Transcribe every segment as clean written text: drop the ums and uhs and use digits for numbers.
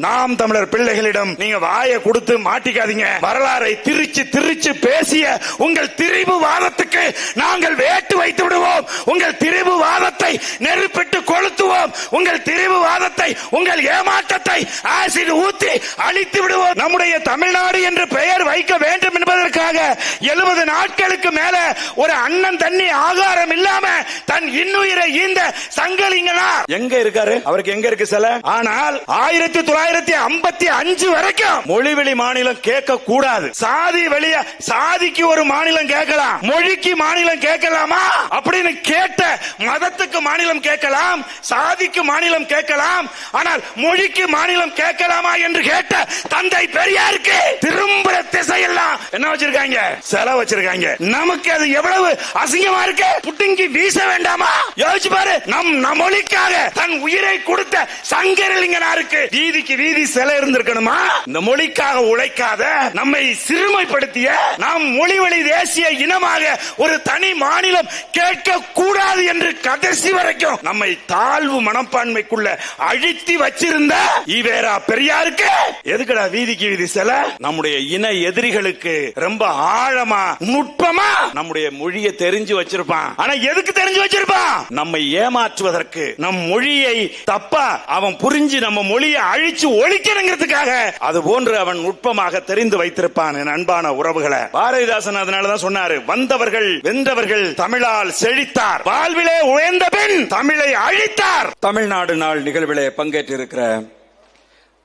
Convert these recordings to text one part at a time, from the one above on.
நாம் தமிழர் பிள்ளைகளிடம் நீங்க வாயை கொடுத்து மாட்டிக்காதீங்க. வரலாறை திரிச்சு பேசிய உங்கள் திரிபுவாதத்துக்கு நாங்கள் வேட்டு வைத்து விடுவோம். உங்கள் திரிபுவாதத்தை நெருப்பிட்டு கொளுத்துவோம். உங்கள் திரிபுவாதத்தை, உங்கள் ஏமாற்றத்தை ஆசிட் ஊத்தி அழித்து விடுவோம். நம்முடைய தமிழ்நாடு என்று பெயர் வைக்க வேண்டும் என்பதற்காக 70 நாட்களுக்கு மேல ஒரு அண்ணன் தண்ணி ஆகாரம் இல்லாம தன் இன்னுயிரை ஈந்த சங்கலிங்கனார் எங்க இருக்காரு? அவருக்கு எங்க இருக்கு சில? ஆனால் 1955 வரைக்கும் மொழிவெளி மாநிலம் கேட்க கூடாது. சாதி வெளிய சாதிக்கு ஒரு மாநிலம் கேட்கலாம், மொழிக்கு மாநிலம் கேட்கலாமா அப்படின்னு கேட்ட, மதத்துக்கு மாநிலம் கேட்கலாம், சாதிக்கு மாநிலம் கேட்கலாம், ஆனால் மொழிக்கு மாநிலம் கேட்கலாமா என்று கேட்ட தந்தை பெரியாருக்கு திரும்புற திசையெல்லாம் என்ன வச்சிருக்காங்க? சிலை வச்சிருக்காங்க. நமக்கு அது எவ்வளவு அசிங்கமா இருக்கு. புட்டுங்கி வீச வேண்டாமா? யோசிச்சு பாரு. நம் மொழிக்காக தன் உயிரை கொடுத்த சங்கரலிங்கனாருக்கு வீதிக்கு வீதி சிலை இருந்திருக்கணுமா? இந்த மொழிக்காக உழைக்காத, நம்மை சிறுமைப்படுத்திய, நாம் மொழிவழி தேசிய இனமாக ஒரு தனி மாநிலம் கேட்க கூடாது என்று கடைசி வரைக்கும் நம்மை தாழ்வு மனப்பான்மைக்குள்ள அழித்தி வச்சிருந்த ஈவேரா பெரியாருக்கு எதுக்குடா வீதிக்கு வீதி சிலை? நம்முடைய இன எதிரிகளுக்கு ரொம்ப ஆழமா நுட்பமா நம்முடைய மொழியை தெரிஞ்சு வச்சிருப்பான். ஆனா எதுக்கு தெரிஞ்சு வச்சிருப்பான்? நம்மை ஏமாற்றுவதற்கு, நம் மொழியை தப்பா அவன் புரிஞ்சு நம்ம மொழியை அழிச்சு ஒழிக்கணுங்கிறதுக்காக அது போன்று அவன் நுட்பமாக தெரிந்து வைத்திருப்பான். என் அன்பான உறவுகளை, பாரதிதாசன் அதனாலதான் சொன்னாரு, வந்தவர்கள் வென்றவர்கள் தமிழால் செழித்தார், வாழ்விலே உயர்ந்த பின் தமிழை அழித்தார். தமிழ்நாடு நாள் நிகழ்விலே பங்கேற்றிருக்கிற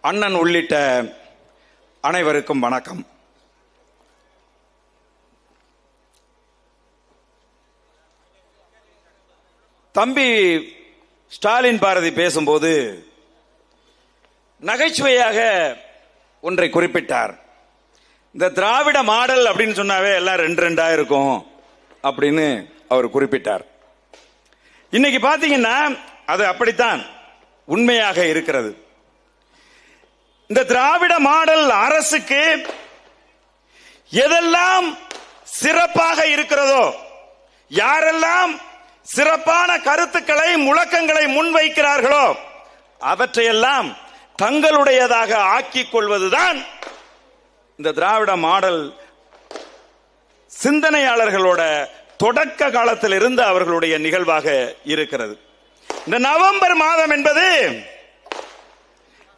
அண்ணன் உள்ளிட்ட அனைவருக்கும் வணக்கம். தம்பி ஸ்டாலின் பாரதி பேசும்போது நகைச்சுவையாக ஒன்றை குறிப்பிட்டார். இந்த திராவிட மாடல் அப்படின்னு சொன்னாவே எல்லாம் 2-2 இருக்கும் அப்படின்னு அவர் குறிப்பிட்டார். இன்னைக்கு பாத்தீங்கன்னா அது அப்படித்தான் உண்மையாக இருக்கிறது. இந்த திராவிட மாடல் அரசுக்கு எதெல்லாம் சிறப்பாக இருக்கிறதோ, யாரெல்லாம் சிறப்பான கருத்துக்களை, முழக்கங்களை முன்வைக்கிறார்களோ அவற்றையெல்லாம் தங்களுடையதாக ஆக்கிக் கொள்வதுதான் இந்த திராவிட மாடல் சிந்தனையாளர்களோட தொடக்க காலத்தில் இருந்து அவர்களுடைய நிகழ்வாக இருக்கிறது. இந்த நவம்பர் மாதம் என்பது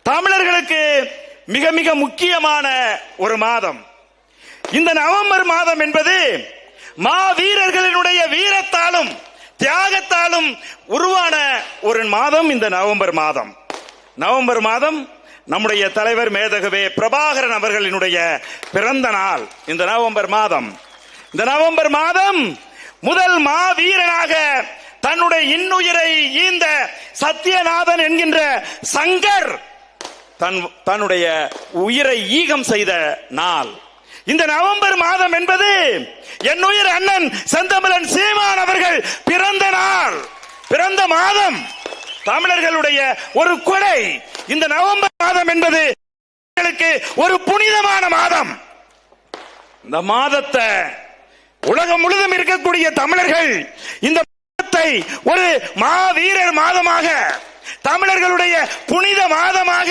தமிழர்களுக்கு மிக மிக முக்கியமான ஒரு மாதம். இந்த நவம்பர் மாதம் என்பது மாவீரர்களினுடைய வீரத்தாலும் தியாகத்தாலும் உருவான ஒரு மாதம். இந்த நவம்பர் மாதம், நவம்பர் மாதம் நம்முடைய தலைவர் மேதகவே பிரபாகரன் அவர்களினுடைய பிறந்த நாள். இந்த நவம்பர் மாதம், இந்த நவம்பர் மாதம் முதல் மாவீரனாக தன்னுடைய இன்னுயிரை ஈந்த சத்யநாதன் என்கின்ற சங்கர் தன்னுடைய உயிரை ஈகம் செய்த நாள். இந்த நவம்பர் மாதம் என்பது என்னுயிர் அண்ணன் செந்தமிழன் சீமான் அவர்கள் பிறந்த நாள், பிறந்த மாதம், தமிழர்களுடைய ஒரு கொடை. இந்த நவம்பர் மாதம் என்பது ஒரு புனிதமான மாதம். இந்த மாதத்தை உலகம் முழுவதும் இருக்கக்கூடிய தமிழர்கள் இந்த மாதத்தை ஒரு மாவீரர் மாதமாக, தமிழர்களுடைய புனித மாதமாக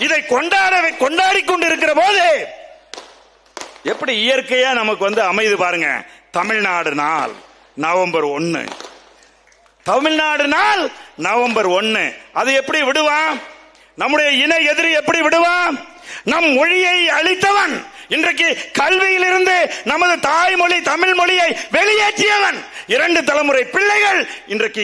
இதை கொண்டாடி கொண்டிருக்கிற போது எப்படி இயற்கையா நமக்கு அமைது பாருங்க. தமிழ்நாடு நாள் நவம்பர் 1, தமிழ்நாடு நாள் நவம்பர் 1. அது எப்படி விடுவான்? நம்முடைய இன எதிரி எப்படி விடுவான்? நம் மொழியை அழித்தவன், இன்றைக்கு கல்வியிலிருந்து நமது தாய்மொழி தமிழ் மொழியை வெளியேற்றியவன், 2 தலைமுறை பிள்ளைகள் இன்றைக்கு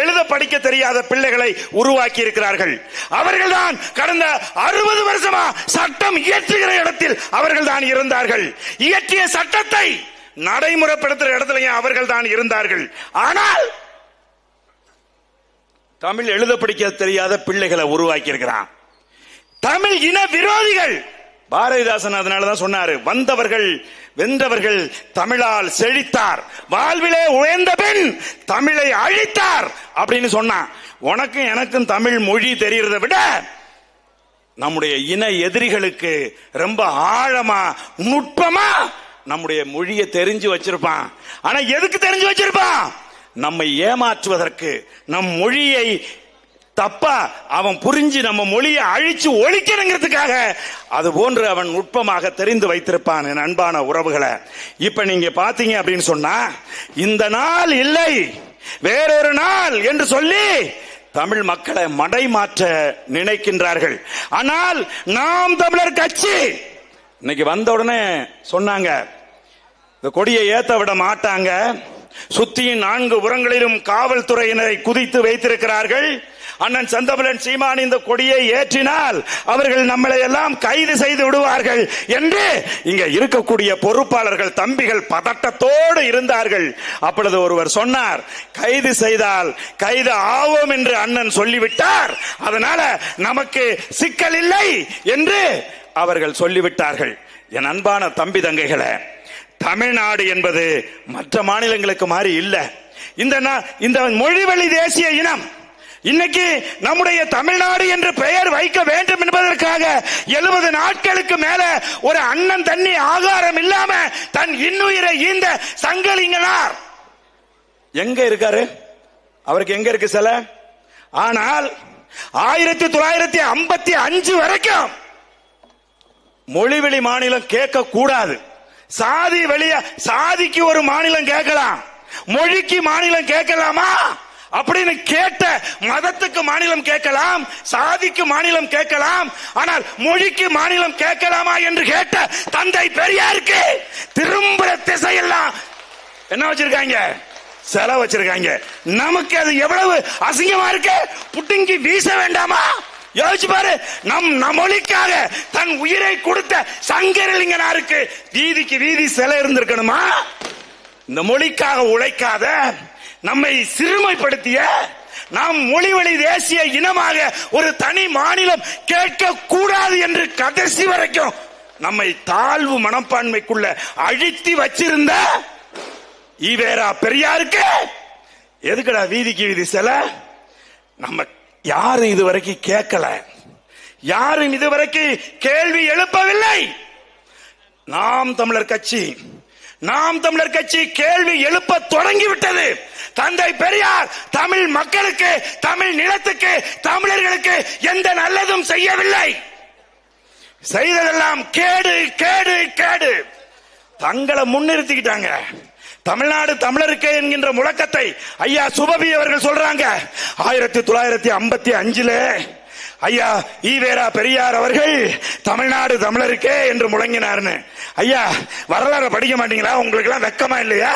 எழுத படிக்க தெரியாத பிள்ளைகளை உருவாக்கி இருக்கிறார்கள். அவர்கள்தான் கடந்த 60 வருஷமா சட்டம் இயற்றுகிற இடத்தில் அவர்கள் தான் இருந்தார்கள். இயற்றிய சட்டத்தை நடைமுறைப்படுத்துகிற இடத்திலேயே அவர்கள் தான் இருந்தார்கள். ஆனால் தமிழ் எழுத படிக்க தெரியாத பிள்ளைகளை உருவாக்கி இருக்கிறான். தமிழ் இன விரோதிகள். பாரதிதாசன் அதனாலதான் சொன்னாரு, வந்தவர்கள் வென்றவர்கள் தமிழால் செழித்தார், வாழ்விலே உயர்ந்த பின் தமிழை அழித்தார் அப்படின்னு சொன்னான். உனக்கும் எனக்கும் தமிழ் மொழி தெரியறதை விட நம்முடைய இன எதிரிகளுக்கு ரொம்ப ஆழமா நுட்பமா நம்முடைய மொழியை தெரிஞ்சு வச்சிருப்பான். ஆனா எதுக்கு தெரிஞ்சு வச்சிருப்பான்? நம்மை ஏமாற்றுவதற்கு, நம் மொழியை தப்பா அவன் புரிஞ்சு நம்ம மொழியை அழிச்சு ஒழிக்கணுங்கிறதுக்காக அது போன்று அவன் நுட்பமாக தெரிந்து வைத்திருப்பான். என் அன்பான உறவுகளை, இப்ப நீங்க பாத்தீங்க அப்படின்னு சொன்னா, இந்த நாள் இல்லை வேறொரு நாள் என்று சொல்லி தமிழ் மக்களை மடைமாற்ற நினைக்கின்றார்கள். ஆனால் நாம் தமிழர் கட்சி இன்னைக்கு வந்த உடனே சொன்னாங்க, இந்த கொடியை ஏத்த விட மாட்டாங்க, சுத்தியின் 4 புறங்களிலும் காவல்துறையினரை குதித்து வைத்திருக்கிறார்கள். அண்ணன் செந்தமிழன் சீமான் இந்த கொடியை ஏற்றினால் அவர்கள் நம்மளை எல்லாம் கைது செய்து விடுவார்கள் என்று இங்க இருக்கக்கூடிய பொறுப்பாளர்கள் தம்பிகள் பதட்டத்தோடு இருந்தார்கள். அப்பொழுது ஒருவர் சொன்னார், கைது செய்தால் கைது ஆவோம் என்று அண்ணன் சொல்லிவிட்டார், அதனால நமக்கு சிக்கல் இல்லை என்று அவர்கள் சொல்லிவிட்டார்கள். என் அன்பான தம்பி தங்கைகளை, தமிழ்நாடு என்பது மற்ற மாநிலங்களுக்கு மாதிரி இல்ல. இந்த மொழிவழி தேசிய இனம் இன்னைக்கு நம்முடைய தமிழ்நாடு என்று பெயர் வைக்க வேண்டும் என்பதற்காக 70 நாட்களுக்கு மேல ஒரு அண்ணன் தண்ணி ஆகாரம் இல்லாம தன் இன்னுயிரை ஈந்த சங்கலிங்கனார் எங்க இருக்காரு? அவருக்கு எங்க இருக்கு சிலை? ஆனால் 1955 வரைக்கும் மொழிவெளி மாநிலம் கேட்க கூடாது. சாதி வெளிய சாதிக்கு ஒரு மாநிலம் கேட்கலாம், மொழிக்கு மாநிலம் கேட்கலாமா அப்படின்னு கேட்ட, மதத்துக்கு மாநிலம் கேட்கலாம், சாதிக்கு மாநிலம் கேட்கலாம், ஆனால் மொழிக்கு மாநிலம் கேட்கலாமா என்று கேட்ட தந்தை பெரியாருக்கு திரும்புற திசையெல்லாம் என்ன வச்சிருக்காங்க? செலவு வச்சிருக்காங்க. நமக்கு அது எவ்வளவு அசிங்கமா இருக்கு, புட்டுங்கி வீச வேண்டாமா? யோசிச்சு பாரு, நம் மொழிக்காக தன் உயிரை கொடுத்த சங்கரலிங்கனாருக்கு வீதிக்கு வீதி சிலை இருந்திருக்கணுமா? இந்த மொழிக்காக உழைக்காத, நம்மை சிறுமைப்படுத்திய, நாம் மொழிவழி தேசிய இனமாக ஒரு தனி மாநிலம் கேட்க கூடாது என்று கடைசி வரைக்கும் நம்மை தாழ்வு மனப்பான்மைக்குள்ள அழித்து வச்சிருந்த ஈவேரா பெரியாருக்கு எதுக்குடா வீதிக்கு வீதி சிலை? நம்ம யாரும் இதுவரைக்கும் கேட்கல, யாரும் இதுவரைக்கும் கேள்வி எழுப்பவில்லை. நாம் தமிழர் கட்சி கேள்வி எழுப்ப தொடங்கிவிட்டது. தந்தை பெரியார் தமிழ் மக்களுக்கு, தமிழ் நிலத்துக்கு, தமிழர்களுக்கு எந்த நல்லதும் செய்யவில்லை. செய்ததெல்லாம் கேடு கேடு கேடு. தங்களை முன்னிறுத்திக்கிட்டாங்க. தமிழ்நாடு தமிழருக்கு என்கின்ற முழக்கத்தை ஐயா சுபவி அவர்கள் சொல்றாங்க. 1955 ஐயா ஈவேரா பெரியார் அவர்கள் தமிழ்நாடு தமிழருக்கே என்று முழங்கினார்னு. ஐயா வரலாறு படிக்க மாட்டீங்களா? உங்களுக்கு எல்லாம் வெக்கமா இல்லையா?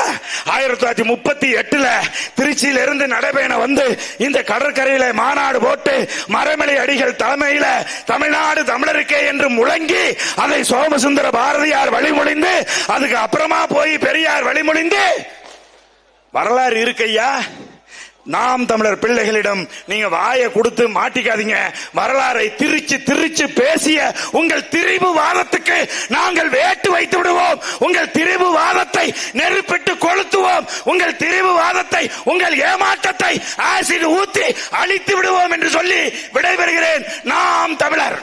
1938 திருச்சியில இருந்து நடைபயணம் வந்து இந்த கடற்கரையில மாநாடு போட்டு மறைமலை அடிகள் தலைமையில தமிழ்நாடு தமிழருக்கே என்று முழங்கி அதை சோமசுந்தர பாரதியார் வழிமொழிந்து அதுக்கு அப்புறமா போய் பெரியார் வழிமொழிந்து வரலாறு இருக்கையா. நாம் தமிழர் பிள்ளைகளிடம் நீங்க வாயை கொடுத்து மாட்டிக்காதீங்க. வரலாறை திரிச்சு பேசிய உங்கள் திரிபுவாதத்துக்கு நாங்கள் வேட்டு வைத்து விடுவோம். உங்கள் திரிபுவாதத்தை நெருப்பிட்டு கொளுத்துவோம். உங்கள் திரிபுவாதத்தை, உங்கள் ஏமாற்றத்தை ஆசிட் ஊத்தி அழித்து விடுவோம் என்று சொல்லி விடைபெறுகிறேன். நாம் தமிழர்.